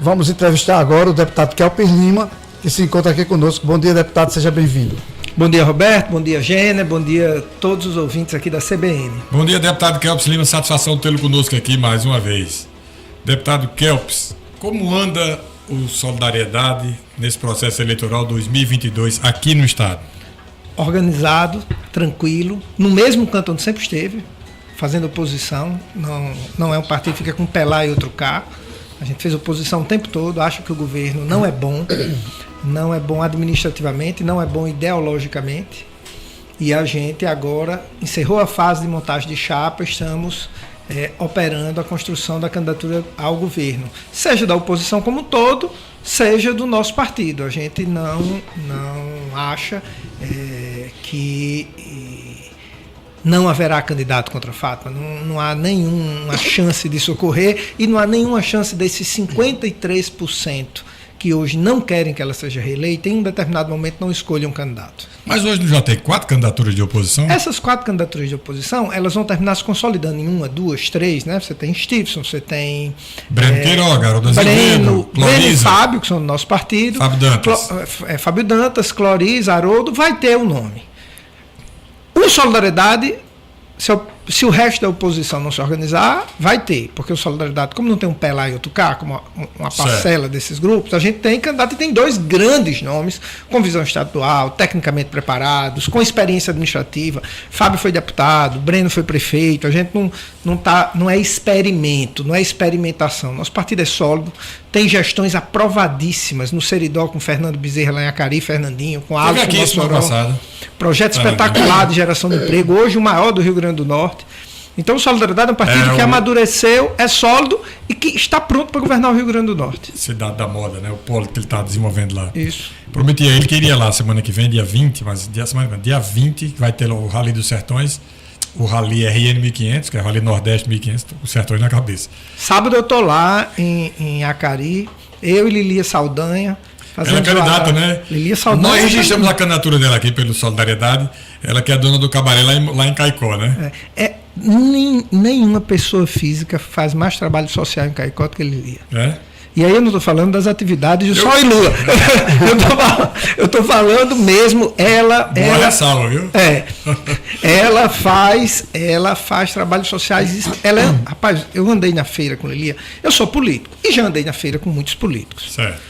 Vamos entrevistar agora o deputado Kelps Lima, que se encontra aqui conosco. Bom dia, deputado, seja bem-vindo. Bom dia, Roberto, bom dia, Gêner, bom dia a todos os ouvintes aqui da CBN. Bom dia, deputado Kelps Lima, satisfação tê-lo conosco aqui mais uma vez. Deputado Kelps, como anda o Solidariedade nesse processo eleitoral 2022 aqui no estado? Organizado, tranquilo, no mesmo canto onde sempre esteve, fazendo oposição. Não é um partido que fica com um pé lá e outro cá. A gente fez oposição o tempo todo, acho que o governo não é bom administrativamente, não é bom ideologicamente. E a gente agora encerrou a fase de montagem de chapa, estamos operando a construção da candidatura ao governo, seja da oposição como um todo, seja do nosso partido. A gente não acha que não haverá candidato contra a Fátima, não há nenhuma chance disso ocorrer e não há nenhuma chance desses 53% que hoje não querem que ela seja reeleita, em um determinado momento não escolham um candidato. Mas hoje já tem 4 candidaturas de oposição? Essas 4 candidaturas de oposição, elas vão terminar se consolidando em 1, 2, 3, né? Você tem Stevenson, você tem Breno Queiroga, Haroldo Azevedo, Breno e Fábio, que são do nosso partido. Fábio Dantas. Fábio Dantas, Cloris, Haroldo, vai ter o nome. O Solidariedade, se o resto da oposição não se organizar, vai ter, porque o Solidariedade, como não tem um pé lá e outro cá, como uma parcela desses grupos, a gente tem candidato e tem 2 grandes nomes, com visão estadual, tecnicamente preparados, com experiência administrativa. Fábio foi deputado, Breno foi prefeito, a gente não é experimento, não é experimentação. Nosso partido é sólido, tem gestões aprovadíssimas no Seridó, com Fernando Bezerra lá em Acari, Fernandinho, com Alisson Mossoró. Projeto espetacular de geração de emprego, hoje o maior do Rio Grande do Norte. Então o Solidariedade é um partido que amadureceu, é sólido e que está pronto para governar o Rio Grande do Norte. Cidade da moda, né? O polo que ele está desenvolvendo lá. Isso. Prometi a ele que iria lá semana que vem, dia 20, mas dia 20 vai ter o Rally dos Sertões, o Rally RN 1500, que é o Rally Nordeste 1500, os Sertões na cabeça. Sábado eu estou lá em Acari, eu e Lilia Saldanha. Ela é candidata, né? Lilia Saldanha. Nós registramos a candidatura dela aqui pelo Solidariedade, ela que é dona do cabaré lá em Caicó, né? Nenhuma pessoa física faz mais trabalho social em Caicó do que Lilia. É? E aí eu não estou falando das atividades de Sol e Lua. eu estou falando mesmo, ela ressalva, viu? Ela faz trabalhos sociais. Rapaz, eu andei na feira com Lilia, eu sou político e já andei na feira com muitos políticos. Certo.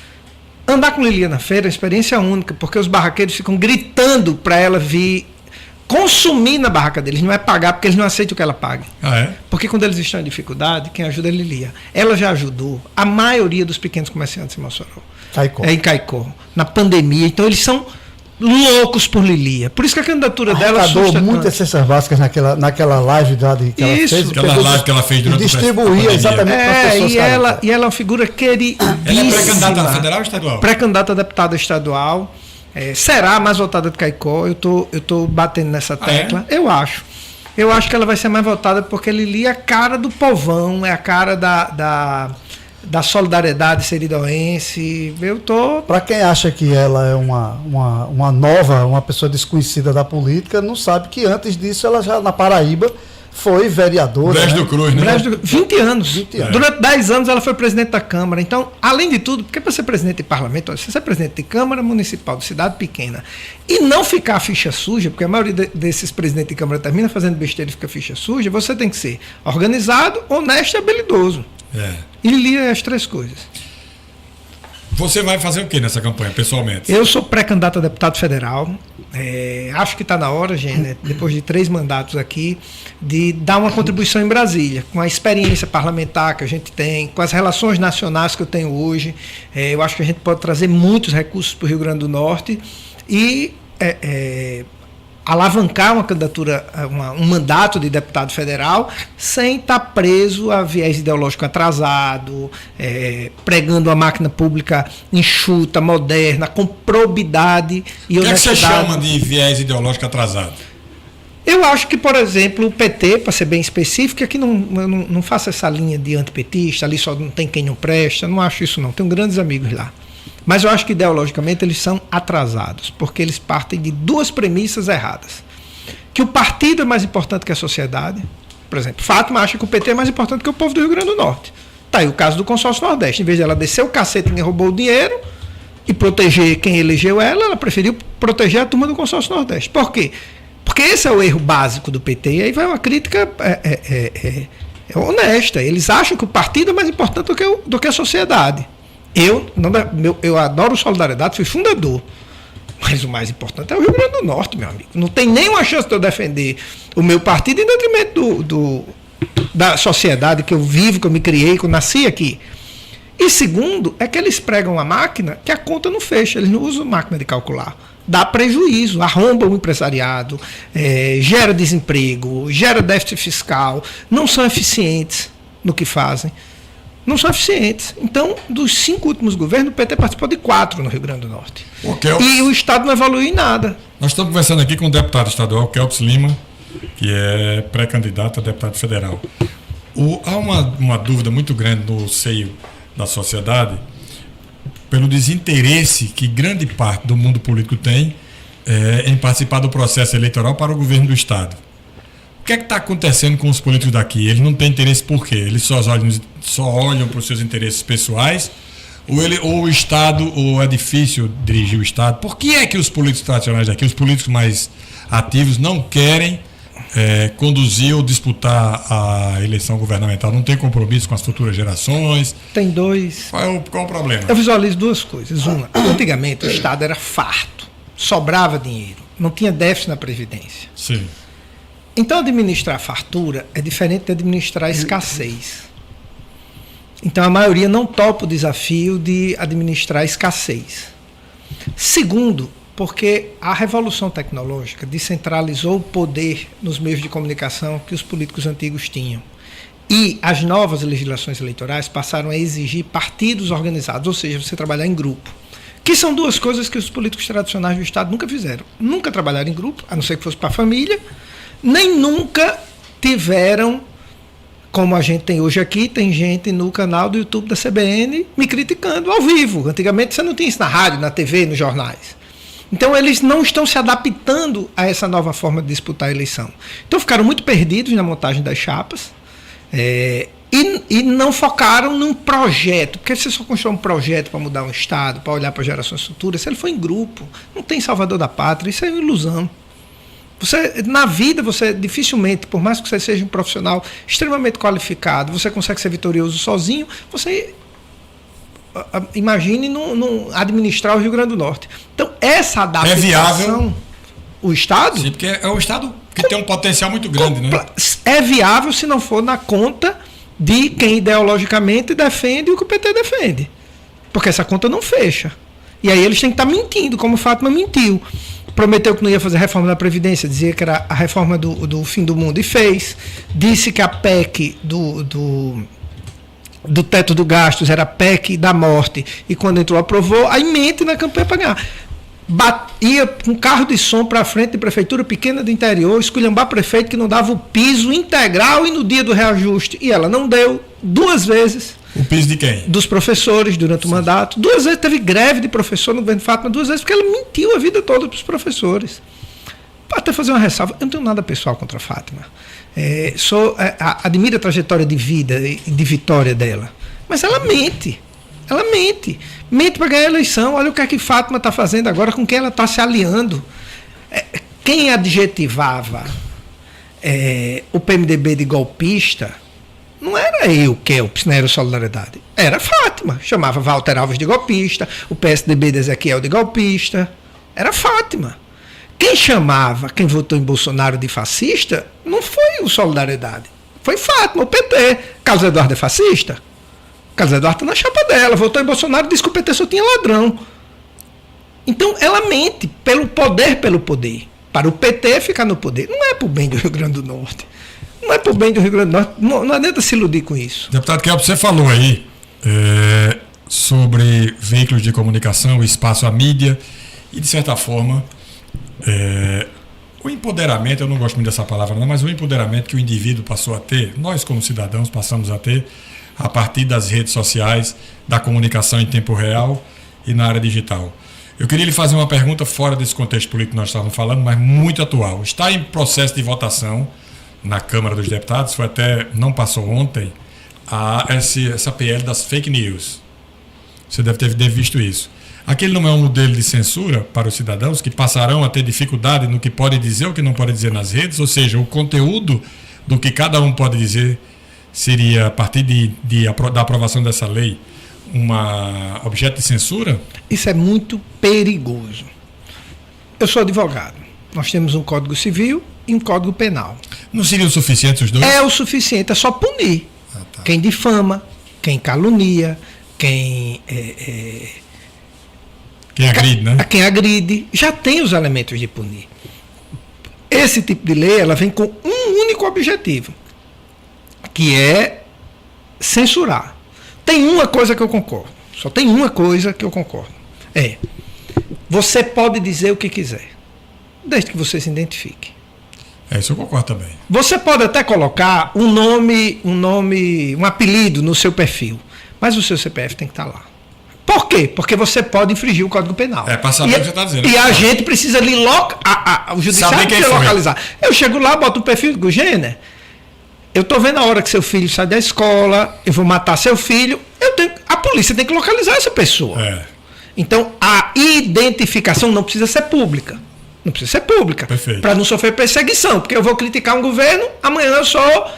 Andar com Lilia na feira é uma experiência única, porque os barraqueiros ficam gritando para ela vir consumir na barraca deles, não é pagar, porque eles não aceitam que ela pague. Porque quando eles estão em dificuldade, quem ajuda é Lilia. Ela já ajudou a maioria dos pequenos comerciantes em Mossoró. Em Caicó, na pandemia. Então eles são loucos por Lilia. Por isso que a candidatura dela assustou muitas cestas básicas naquela live que ela fez. Aquela live que ela fez durante distribuía exatamente para as pessoas. E ela é uma figura queridíssima. Ela é pré-candidata a federal ou estadual? Pré-candidata a deputada estadual. Será a mais votada de Caicó. Eu tô batendo nessa tecla. Eu acho que ela vai ser mais votada porque Lilia é a cara do povão, é a cara da solidariedade seridoense. Para quem acha que ela é uma pessoa desconhecida da política, não sabe que antes disso ela já na Paraíba foi vereadora. Brejo do Cruz, né? 20 anos. Durante 10 anos ela foi presidente da Câmara. Então, além de tudo, porque para ser presidente de parlamento, você ser presidente de Câmara Municipal de cidade pequena e não ficar a ficha suja, porque a maioria desses presidentes de Câmara termina fazendo besteira e fica a ficha suja, você tem que ser organizado, honesto e habilidoso. E Lilia é as 3 coisas. Você vai fazer o que nessa campanha, pessoalmente? Eu sou pré-candidato a deputado federal. Acho que está na hora, gente, depois de 3 mandatos aqui, de dar uma contribuição em Brasília, com a experiência parlamentar que a gente tem, com as relações nacionais que eu tenho hoje. Eu acho que a gente pode trazer muitos recursos para o Rio Grande do Norte e alavancar uma candidatura, um mandato de deputado federal sem estar preso a viés ideológico atrasado, pregando uma máquina pública enxuta, moderna, com probidade e honestidade. O que é que você chama de viés ideológico atrasado? Eu acho que, por exemplo, o PT, para ser bem específico, aqui não faça essa linha de antipetista, ali só não tem quem não presta, não acho isso não, tenho grandes amigos lá. Mas eu acho que ideologicamente eles são atrasados, porque eles partem de 2 premissas erradas. Que o partido é mais importante que a sociedade. Por exemplo, Fátima acha que o PT é mais importante que o povo do Rio Grande do Norte. Tá aí o caso do consórcio Nordeste. Em vez de ela descer o cacete em quem roubou o dinheiro e proteger quem elegeu ela, ela preferiu proteger a turma do consórcio Nordeste. Por quê? Porque esse é o erro básico do PT. E aí vai uma crítica honesta. Eles acham que o partido é mais importante do que a sociedade. Eu adoro Solidariedade, fui fundador. Mas o mais importante é o Rio Grande do Norte, meu amigo. Não tem nenhuma chance de eu defender o meu partido em detrimento da sociedade que eu vivo, que eu me criei, que eu nasci aqui. E segundo, é que eles pregam uma máquina que a conta não fecha, eles não usam máquina de calcular. Dá prejuízo, arromba o empresariado, gera desemprego, gera déficit fiscal, não são eficientes no que fazem. Não são eficientes. Então, dos 5 últimos governos, o PT participou de 4 no Rio Grande do Norte. E o Estado não evoluiu em nada. Nós estamos conversando aqui com o deputado estadual, Kelps Lima, que é pré-candidato a deputado federal. Há uma dúvida muito grande no seio da sociedade pelo desinteresse que grande parte do mundo político tem em participar do processo eleitoral para o governo do Estado. O que é que está acontecendo com os políticos daqui? Eles não têm interesse por quê? Eles só olham para os seus interesses pessoais? Ou o Estado, ou é difícil dirigir o Estado? Por que é que os políticos tradicionais daqui, os políticos mais ativos, não querem conduzir ou disputar a eleição governamental? Não tem compromisso com as futuras gerações? Tem dois. Qual o problema? Eu visualizo 2 coisas. Uma, antigamente o Estado era farto, sobrava dinheiro, não tinha déficit na Previdência. Sim. Então, administrar a fartura é diferente de administrar a escassez. Então, a maioria não topa o desafio de administrar a escassez. Segundo, porque a revolução tecnológica descentralizou o poder nos meios de comunicação que os políticos antigos tinham. E as novas legislações eleitorais passaram a exigir partidos organizados, ou seja, você trabalhar em grupo. Que são 2 coisas que os políticos tradicionais do Estado nunca fizeram. Nunca trabalharam em grupo, a não ser que fosse para a família, nem nunca tiveram, como a gente tem hoje aqui, tem gente no canal do YouTube da CBN me criticando ao vivo. Antigamente você não tinha isso na rádio, na TV, nos jornais. Então eles não estão se adaptando a essa nova forma de disputar a eleição. Então ficaram muito perdidos na montagem das chapas e não focaram num projeto. Porque você só constrói um projeto para mudar um Estado, para olhar para gerações futuras, se ele for em grupo, não tem salvador da pátria, isso é uma ilusão. Na vida, você dificilmente, por mais que você seja um profissional extremamente qualificado, você consegue ser vitorioso sozinho, você imagine administrar o Rio Grande do Norte. Então, essa adaptação... É viável? O Estado? Sim, porque é um Estado que tem um potencial muito grande, né? É viável se não for na conta de quem ideologicamente defende o que o PT defende. Porque essa conta não fecha. E aí eles têm que estar mentindo, como o Fátima mentiu. Prometeu que não ia fazer reforma da Previdência, dizia que era a reforma do fim do mundo e fez. Disse que a PEC do teto do gastos era a PEC da morte e quando entrou aprovou, aí mente na campanha para ganhar. Ia com carro de som para frente de prefeitura pequena do interior, esculhambar prefeito que não dava o piso integral e no dia do reajuste. E ela não deu 2 vezes. O piso de quem? Dos professores durante o mandato. 2 vezes teve greve de professor no governo Fátima, 2 vezes porque ela mentiu a vida toda para os professores. Para até fazer uma ressalva, eu não tenho nada pessoal contra a Fátima. Admiro a trajetória de vida e de vitória dela. Mas ela mente. Ela mente. Mente para ganhar a eleição. Olha o que é que Fátima está fazendo agora, com quem ela está se aliando. Quem adjetivava o PMDB de golpista não era eu, Kelps, não era o Solidariedade. Era Fátima. Chamava Walter Alves de golpista, o PSDB de Ezequiel de golpista. Era Fátima. Quem chamava, quem votou em Bolsonaro de fascista, não foi o Solidariedade. Foi Fátima, o PT. Carlos Eduardo é fascista? Carlos Eduardo está na chapa dela. Votou em Bolsonaro e disse que o PT só tinha ladrão. Então, ela mente pelo poder. Para o PT ficar no poder. Não é para o bem do Rio Grande do Norte. Não é para o bem do Rio Grande do Norte. Não adianta se iludir com isso. Deputado Kelps, você falou aí sobre veículos de comunicação, espaço à mídia e, de certa forma, o empoderamento, eu não gosto muito dessa palavra não, mas o empoderamento que o indivíduo passou a ter, nós como cidadãos passamos a ter a partir das redes sociais, da comunicação em tempo real e na área digital. Eu queria lhe fazer uma pergunta fora desse contexto político que nós estávamos falando, mas muito atual. Está em processo de votação na Câmara dos Deputados, não passou ontem, essa PL das fake news. Você deve ter visto isso. Aquele não é um modelo de censura para os cidadãos que passarão a ter dificuldade no que pode dizer ou que não pode dizer nas redes, ou seja, o conteúdo do que cada um pode dizer seria, a partir da aprovação dessa lei, objeto de censura? Isso é muito perigoso. Eu sou advogado. Nós temos um Código Civil e um Código Penal. Não seria o suficiente os dois? É o suficiente, é só punir. Tá. Quem difama, quem calunia, quem agride, né? Quem agride, já tem os elementos de punir. Esse tipo de lei, ela vem com um único objetivo, que é censurar. Tem uma coisa que eu concordo. Só tem uma coisa que eu concordo. Você pode dizer o que quiser, desde que você se identifique. Isso eu concordo também. Você pode até colocar um nome, um apelido no seu perfil, mas o seu CPF tem que estar lá. Por quê? Porque você pode infringir o Código Penal. Para saber o que você está dizendo. E a gente precisa ali, o judiciário precisa localizar. Eu chego lá, boto o perfil e digo, Gêner, eu estou vendo a hora que seu filho sai da escola, eu vou matar seu filho, a polícia tem que localizar essa pessoa. Então, a identificação não precisa ser pública. Não precisa ser pública. Para não sofrer perseguição. Porque eu vou criticar um governo, amanhã eu sou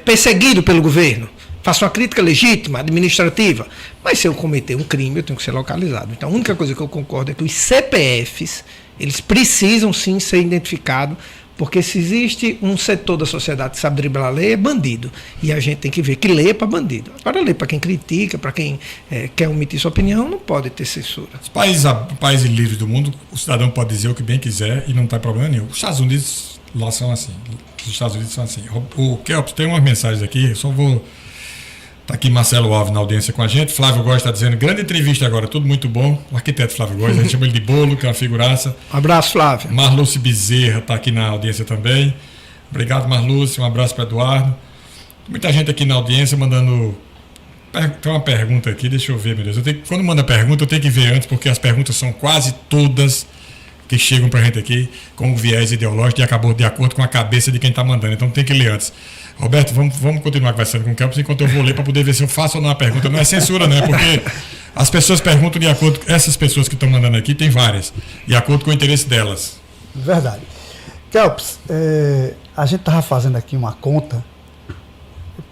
perseguido pelo governo. Faço uma crítica legítima, administrativa. Mas se eu cometer um crime, eu tenho que ser localizado. Então, a única coisa que eu concordo é que os CPFs, eles precisam sim ser identificados, porque se existe um setor da sociedade que sabe driblar a lei, é bandido. E a gente tem que ver que lei é para bandido. Agora, lei para quem critica, para quem quer omitir sua opinião, não pode ter censura. Os países livres do mundo, o cidadão pode dizer o que bem quiser e não tem problema nenhum. Os Estados Unidos lá são assim. Os Estados Unidos são assim. O Kelps tem umas mensagens aqui, só vou... Está aqui Marcelo Alves na audiência com a gente. Flávio Góes está dizendo, grande entrevista agora, tudo muito bom. O arquiteto Flávio Góes, a gente chama ele de Bolo, que é uma figuraça. Um abraço, Flávio. Marluce Bezerra está aqui na audiência também. Obrigado, Marluce. Um abraço para Eduardo. Muita gente aqui na audiência mandando... Tem uma pergunta aqui, deixa eu ver, meu Deus. Quando manda pergunta, eu tenho que ver antes, porque as perguntas são quase todas que chegam para a gente aqui com um viés ideológico de acordo com a cabeça de quem está mandando. Então tem que ler antes. Roberto, vamos continuar conversando com o Kelps enquanto eu vou ler para poder ver se eu faço ou não a pergunta. Não é censura, né? Porque as pessoas perguntam de acordo com... Essas pessoas que estão mandando aqui, tem várias. De acordo com o interesse delas. Verdade. Kelps, a gente estava fazendo aqui uma conta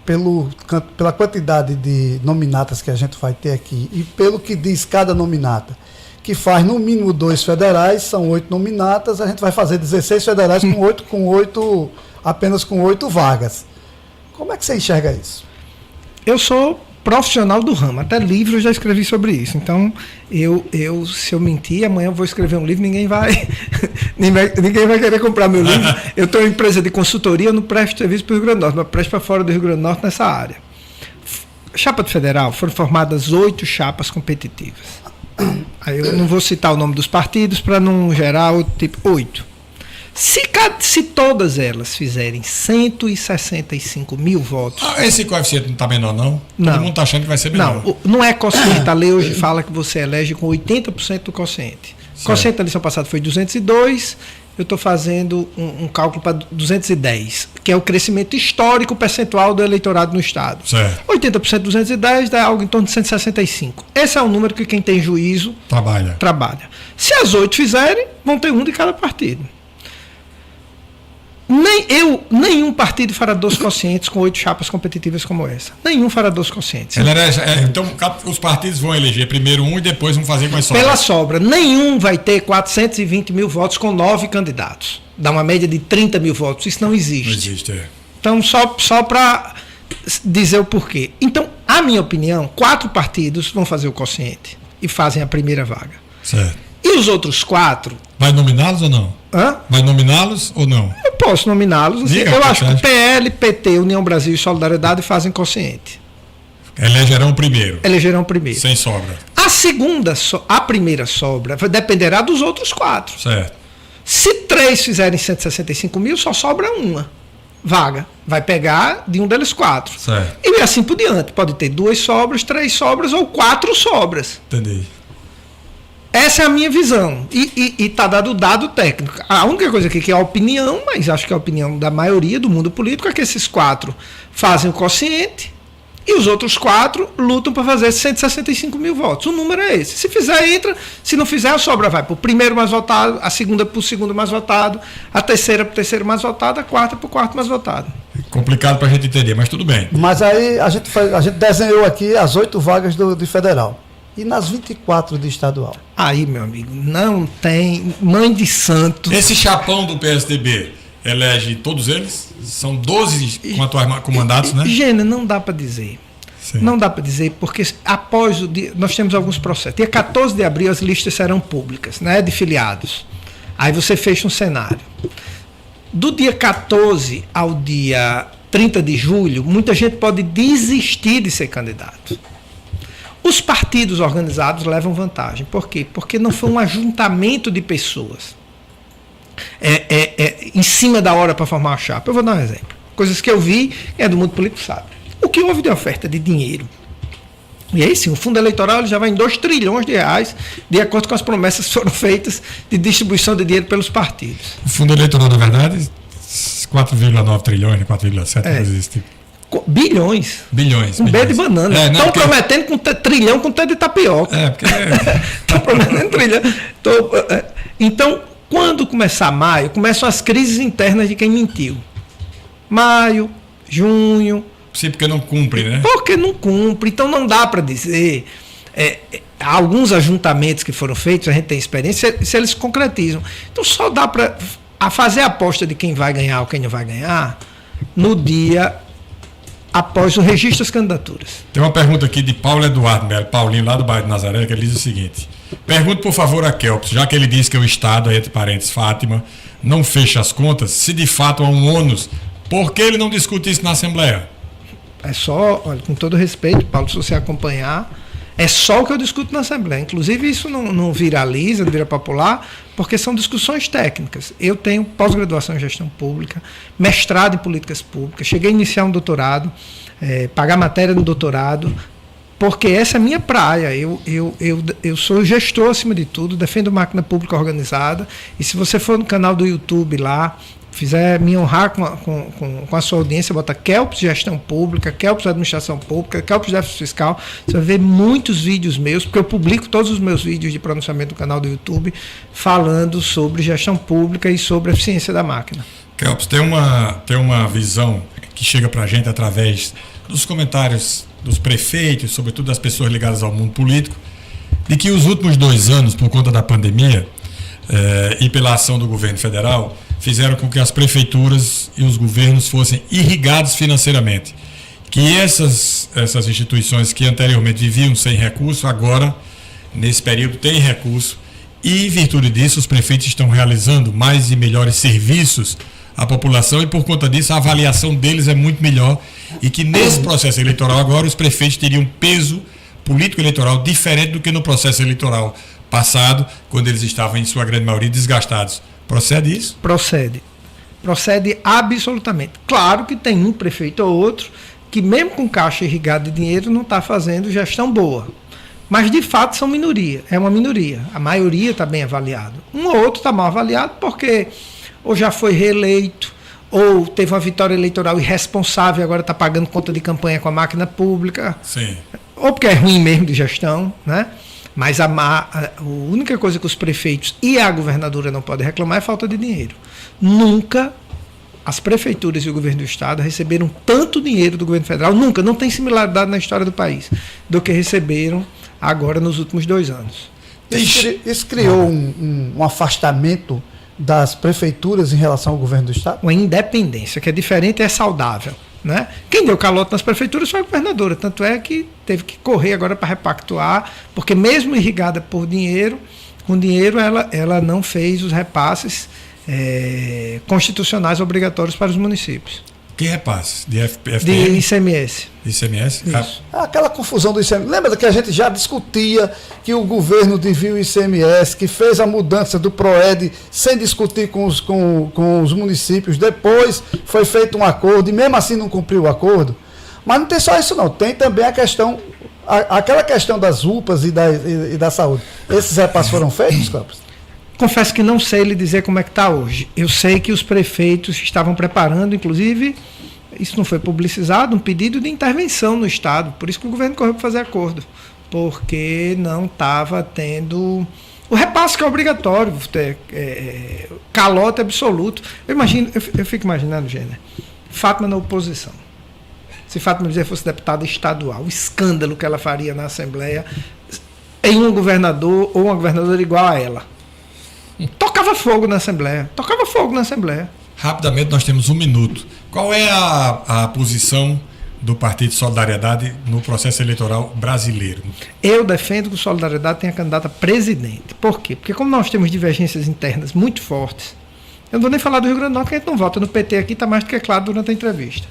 pela quantidade de nominatas que a gente vai ter aqui e pelo que diz cada nominata, que faz no mínimo 2 federais, são 8 nominatas, a gente vai fazer 16 federais apenas com 8 vagas. Como é que você enxerga isso? Eu sou profissional do ramo, até livro eu já escrevi sobre isso. Então, se eu mentir, amanhã eu vou escrever um livro, ninguém vai querer comprar meu livro. Eu tenho uma empresa de consultoria, eu não presto serviço para o Rio Grande do Norte, mas presto para fora do Rio Grande do Norte nessa área. Chapa de federal, foram formadas 8 chapas competitivas. Aí eu não vou citar o nome dos partidos para não gerar outro tipo. 8. Se todas elas fizerem 165 mil votos... Esse coeficiente não está menor, não? Não. Todo mundo está achando que vai ser menor. Não é quociente. A lei hoje fala que você elege com 80% do quociente. O quociente da eleição passada foi 202, eu estou fazendo um cálculo para 210, que é o crescimento histórico percentual do eleitorado no Estado. Certo. 80% de 210 dá algo em torno de 165. Esse é o número que quem tem juízo trabalha. Se as 8 fizerem, vão ter um de cada partido. Nenhum partido fará 12 quocientes com 8 chapas competitivas como essa. Nenhum fará 12 quocientes. Então, os partidos vão eleger primeiro um e depois vão fazer com as sobras. Pela sobra. Nenhum vai ter 420 mil votos com 9 candidatos. Dá uma média de 30 mil votos. Isso não existe. Não existe, Então, só para dizer o porquê. Então, a minha opinião, 4 partidos vão fazer o quociente e fazem a primeira vaga. Certo. E os outros 4... Vai nominá-los ou não? Hã? Vai nominá-los ou não? Eu posso nominá-los. Assim, eu acho que PL, PT, União Brasil e Solidariedade fazem quociente. Elegerão primeiro. Sem sobra. A primeira sobra dependerá dos outros 4. Certo. Se 3 fizerem 165 mil, só sobra uma vaga. Vai pegar de um deles 4. Certo. E assim por diante. Pode ter 2 sobras, 3 sobras ou 4 sobras. Entendi. Essa é a minha visão. E está dado o dado técnico. A única coisa aqui que é a opinião, mas acho que é a opinião da maioria do mundo político, é que esses 4 fazem o quociente E os outros 4 lutam para fazer 165 mil votos. O número é esse. Se fizer, entra. Se não fizer, a sobra vai para o primeiro mais votado, a segunda para o segundo mais votado, a terceira para o terceiro mais votado, a quarta para o quarto mais votado. Complicado para a gente entender, mas tudo bem. Mas aí a gente desenhou aqui as 8 vagas de federal. E nas 24 de estadual? Aí, meu amigo, não tem mãe de santo. Esse chapão do PSDB elege todos eles? São 12 com atuais comandatos, né? Gênero, não dá para dizer. Sim. Não dá para dizer, porque após o dia, nós temos alguns processos. Dia 14 de abril as listas serão públicas, né, de filiados. Aí você fecha um cenário. Do dia 14 ao dia 30 de julho, muita gente pode desistir de ser candidato. Os partidos organizados levam vantagem. Por quê? Porque não foi um ajuntamento de pessoas em cima da hora para formar uma chapa. Eu vou dar um exemplo. Coisas que eu vi, do mundo político sabe. O que houve de oferta de dinheiro? E aí sim, o fundo eleitoral já vai em 2 trilhões de reais, de acordo com as promessas que foram feitas de distribuição de dinheiro pelos partidos. O fundo eleitoral, na verdade, 4,9 trilhões, 4,7, coisas desse tipo. Bilhões. Bilhões. Um B de banana. Estão prometendo com trilhão com T de tapioca. Estão prometendo trilhão. Então, quando começar maio, começam as crises internas de quem mentiu. Maio, junho. Sim, porque não cumpre, né? Porque não cumpre. Então não dá para dizer. Alguns ajuntamentos que foram feitos, a gente tem experiência, se eles concretizam. Então só dá para fazer a aposta de quem vai ganhar ou quem não vai ganhar no dia após o registro das candidaturas. Tem uma pergunta aqui de Paulo Eduardo Melo, Paulinho, lá do bairro de Nazaré, que ele diz o seguinte: pergunto por favor a Kelps, já que ele diz que o Estado, entre parênteses, Fátima, não fecha as contas, se de fato há um ônus, por que ele não discute isso na Assembleia? É só, olha, com todo respeito, Paulo, se você acompanhar, é só o que eu discuto na Assembleia. Inclusive, isso não viraliza, não vira popular, porque são discussões técnicas. Eu tenho pós-graduação em gestão pública, mestrado em políticas públicas, cheguei a iniciar um doutorado, pagar matéria no doutorado, porque essa é a minha praia. Eu sou gestor acima de tudo, defendo máquina pública organizada, e se você for no canal do YouTube lá, fizer me honrar com a sua audiência, bota Kelps Gestão Pública, Kelps Administração Pública, Kelps Déficit Fiscal, você vai ver muitos vídeos meus, porque eu publico todos os meus vídeos de pronunciamento no canal do YouTube, falando sobre gestão pública e sobre a eficiência da máquina. Kelps, tem uma visão que chega para a gente através dos comentários dos prefeitos, sobretudo das pessoas ligadas ao mundo político, de que os últimos 2 anos, por conta da pandemia e pela ação do governo federal, fizeram com que as prefeituras e os governos fossem irrigados financeiramente. Que essas instituições que anteriormente viviam sem recurso, agora, nesse período, têm recurso. E, em virtude disso, os prefeitos estão realizando mais e melhores serviços à população e, por conta disso, a avaliação deles é muito melhor. E que, nesse processo eleitoral agora, os prefeitos teriam peso político-eleitoral diferente do que no processo eleitoral passado, quando eles estavam, em sua grande maioria, desgastados. Procede isso? Procede. Procede absolutamente. Claro que tem um prefeito ou outro que, mesmo com caixa irrigada de dinheiro, não está fazendo gestão boa. Mas, de fato, são minoria. É uma minoria. A maioria está bem avaliado. Um ou outro está mal avaliado porque ou já foi reeleito, ou teve uma vitória eleitoral irresponsável e agora está pagando conta de campanha com a máquina pública. Sim. Ou porque é ruim mesmo de gestão, né? Mas a única coisa que os prefeitos e a governadora não podem reclamar é falta de dinheiro. Nunca as prefeituras e o governo do estado receberam tanto dinheiro do governo federal, nunca, não tem similaridade na história do país, do que receberam agora nos últimos 2 anos. Isso criou um afastamento das prefeituras em relação ao governo do estado? Uma independência, que é diferente e é saudável. Né? Quem deu calote nas prefeituras foi a governadora, tanto é que teve que correr agora para repactuar, porque mesmo irrigada por dinheiro, com dinheiro ela não fez os repasses constitucionais obrigatórios para os municípios. Que repasse? De FPM? De ICMS. ICMS? Isso. Aquela confusão do ICMS. Lembra que a gente já discutia que o governo devia o ICMS, que fez a mudança do PROED sem discutir com os municípios. Depois foi feito um acordo e mesmo assim não cumpriu o acordo. Mas não tem só isso não. Tem também a questão, aquela questão das UPAs e da saúde. Esses repasses foram feitos, Campos? Confesso que não sei lhe dizer como é que está hoje. Eu sei que os prefeitos estavam preparando, inclusive, isso não foi publicizado, um pedido de intervenção no Estado. Por isso que o governo correu para fazer acordo, porque não estava tendo o repasse que é obrigatório, calote absoluto. Eu fico imaginando, Gêner, Fátima na oposição. Se Fátima Bezerra fosse deputada estadual, o escândalo que ela faria na Assembleia em um governador ou uma governadora igual a ela. Tocava fogo na Assembleia. Rapidamente, nós temos 1 minuto. Qual é a posição do Partido Solidariedade no processo eleitoral brasileiro? Eu defendo que o Solidariedade tenha candidato a presidente. Por quê? Porque como nós temos divergências internas muito fortes, eu não vou nem falar do Rio Grande do Norte, porque a gente não vota no PT aqui, está mais do que claro durante a entrevista.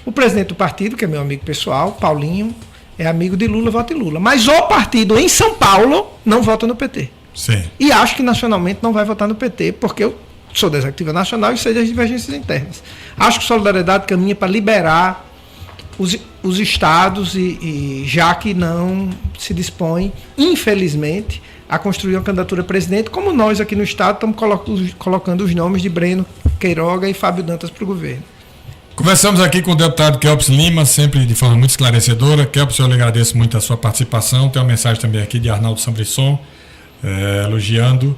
O presidente do partido, que é meu amigo pessoal, Paulinho, é amigo de Lula, vota em Lula. Mas o partido em São Paulo não vota no PT. Sim. E acho que nacionalmente não vai votar no PT, porque eu sou da Executiva Nacional e sei das divergências internas. Acho que Solidariedade caminha para liberar os estados e já que não se dispõe, infelizmente, a construir uma candidatura a presidente, como nós aqui no estado estamos colocando os nomes de Breno Queiroga e Fábio Dantas para o governo. Conversamos aqui com o deputado Kelps Lima, sempre de forma muito esclarecedora. Kelps, eu lhe agradeço muito a sua participação. Tem uma mensagem também aqui de Arnaldo Sambrisson, elogiando,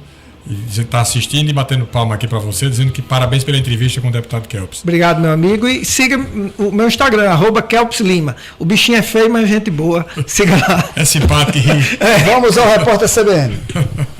está assistindo e batendo palma aqui para você, dizendo que parabéns pela entrevista com o deputado Kelps. Obrigado, meu amigo. E siga o meu Instagram, @Kelps Lima. O bichinho é feio, mas gente boa. Siga lá. É simpático e ri. Vamos ao repórter CBN.